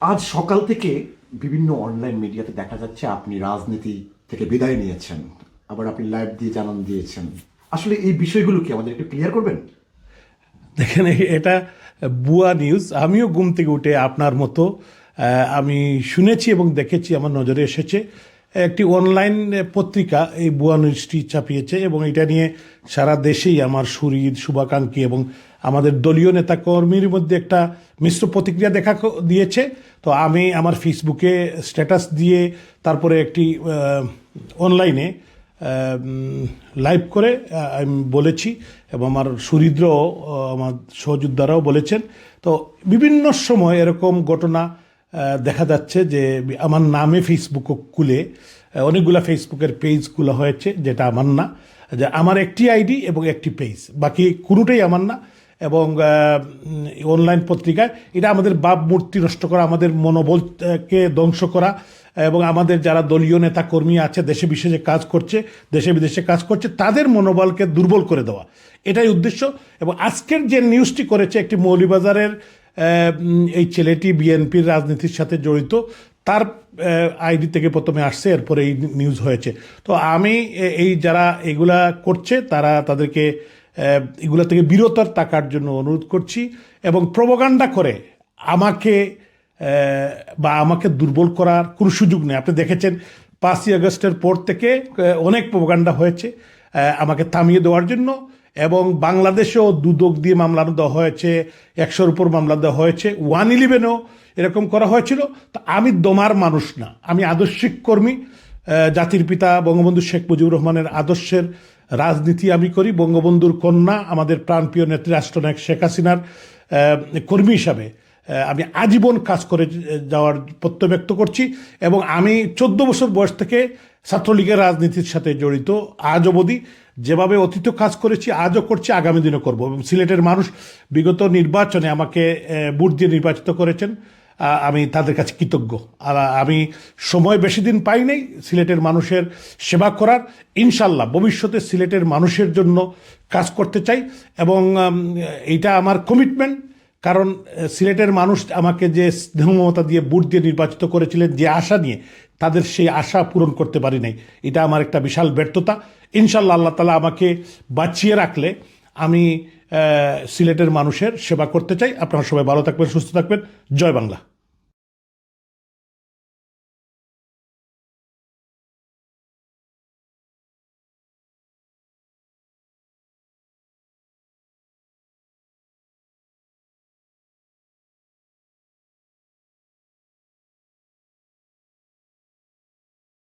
আজ সকাল থেকে বিভিন্ন অনলাইন মিডিয়াতে দেখা যাচ্ছে আপনি রাজনীতি থেকে বিদায় নিয়েছেন, আবার আপনি লাইভ দিয়ে জানান দিয়েছেন। আসলে এই বিষয়গুলো কি আমাদের একটু ক্লিয়ার করবেন? দেখেন, এটা ভুয়া নিউজ। আমিও ঘুম থেকে উঠে আপনার মতো আমি শুনেছি এবং দেখেছি, আমার নজরে এসেছে একটি অনলাইন পত্রিকা এই ভুয়া নিউজটি ছাপিয়েছে এবং এটা নিয়ে সারা দেশেই আমার সুহৃদ শুভাকাঙ্ক্ষী এবং আমাদের দলীয় নেতাকর্মীর মধ্যে একটা মিশ্র প্রতিক্রিয়া দিয়েছে। তো আমি আমার ফেসবুকে স্ট্যাটাস দিয়ে তারপরে একটি অনলাইনে লাইভ করে আমি বলেছি এবং আমার সুহৃদরাও আমার সহযোদ্ধারাও বলেছেন। তো বিভিন্ন সময় এরকম ঘটনা দেখা যাচ্ছে যে আমার নামে ফেসবুক খুলে অনেকগুলো ফেসবুকের পেজ খোলা হয়েছে, যেটা আমার না। যে আমার একটি আইডি এবং একটি পেজ, বাকি কোনোটাই আমার না। এবং অনলাইন পত্রিকায় এটা আমাদের ভাবমূর্তি নষ্ট করা, আমাদের মনোবলকে ধ্বংস করা এবং আমাদের যারা দলীয় নেতা কর্মী আছে, দেশে বিদেশে কাজ করছে, দেশে বিদেশে কাজ করছে, তাদের মনোবলকে দুর্বল করে দেওয়া, এটাই উদ্দেশ্য। এবং আজকের যে নিউজটি করেছে একটি মৌলভীবাজারের এই ছেলেটি বিএনপির রাজনীতির সাথে জড়িত, তার আইডি থেকে প্রথমে আসছে, এরপরে এই নিউজ হয়েছে। তো আমি এই যারা এগুলা করছে তাদেরকে এগুলা থেকে বিরত থাকার জন্য অনুরোধ করছি। এবং প্রোপাগান্ডা করে আমাকে আমাকে দুর্বল করার কোনো সুযোগ নেই। আপনি দেখেছেন 5ই আগস্টের পর থেকে অনেক প্রোপাগান্ডা হয়েছে আমাকে থামিয়ে দেওয়ার জন্য। এবং বাংলাদেশেও দুদক দিয়ে মামলা দেওয়া হয়েছে, 100-র উপর মামলা দেওয়া হয়েছে, 111-এও এরকম করা হয়েছিল। তো আমি দমার মানুষ না, আমি আদর্শিক কর্মী। জাতির পিতা বঙ্গবন্ধু শেখ মুজিবুর রহমানের আদর্শের রাজনীতি আমি করি। বঙ্গবন্ধুর কন্যা, আমাদের প্রাণপ্রিয় নেত্রী রাষ্ট্রনায়ক শেখ হাসিনার কর্মী হিসাবে আমি আজীবন কাজ করে যাওয়ার প্রত্যয় ব্যক্ত করছি। এবং আমি 14 বছর বয়স থেকে ছাত্রলীগের রাজনীতির সাথে জড়িত আজ অবধি। যেভাবে অতীত কাজ করেছি, আজও করছি, আগামী দিনও করব। এবং সিলেটের মানুষ বিগত নির্বাচনে আমাকে ভোট দিয়ে নির্বাচিত করেছেন, আমি তাদের কাছে কৃতজ্ঞ। আর আমি সময় বেশি দিন পাই নাই সিলেটের মানুষের সেবা করার। ইনশাল্লাহ ভবিষ্যতে সিলেটের মানুষের জন্য কাজ করতে চাই এবং এইটা আমার কমিটমেন্ট। কারণ সিলেটের মানুষ আমাকে যে স্নেহ মমতা দিয়ে ভোট দিয়ে নির্বাচিত করেছিলেন, যে আশা নিয়ে, তাদের সেই আশা পূরণ করতে পারি নাই। এটা আমার একটা বিশাল ব্যর্থতা। ইনশাল্লাহ আল্লাহ তাআলা আমাকে বাঁচিয়ে রাখলে আমি সিলেটের মানুষের সেবা করতে চাই। আপনারা সবাই ভালো থাকবেন, সুস্থ থাকবেন। জয় বাংলা।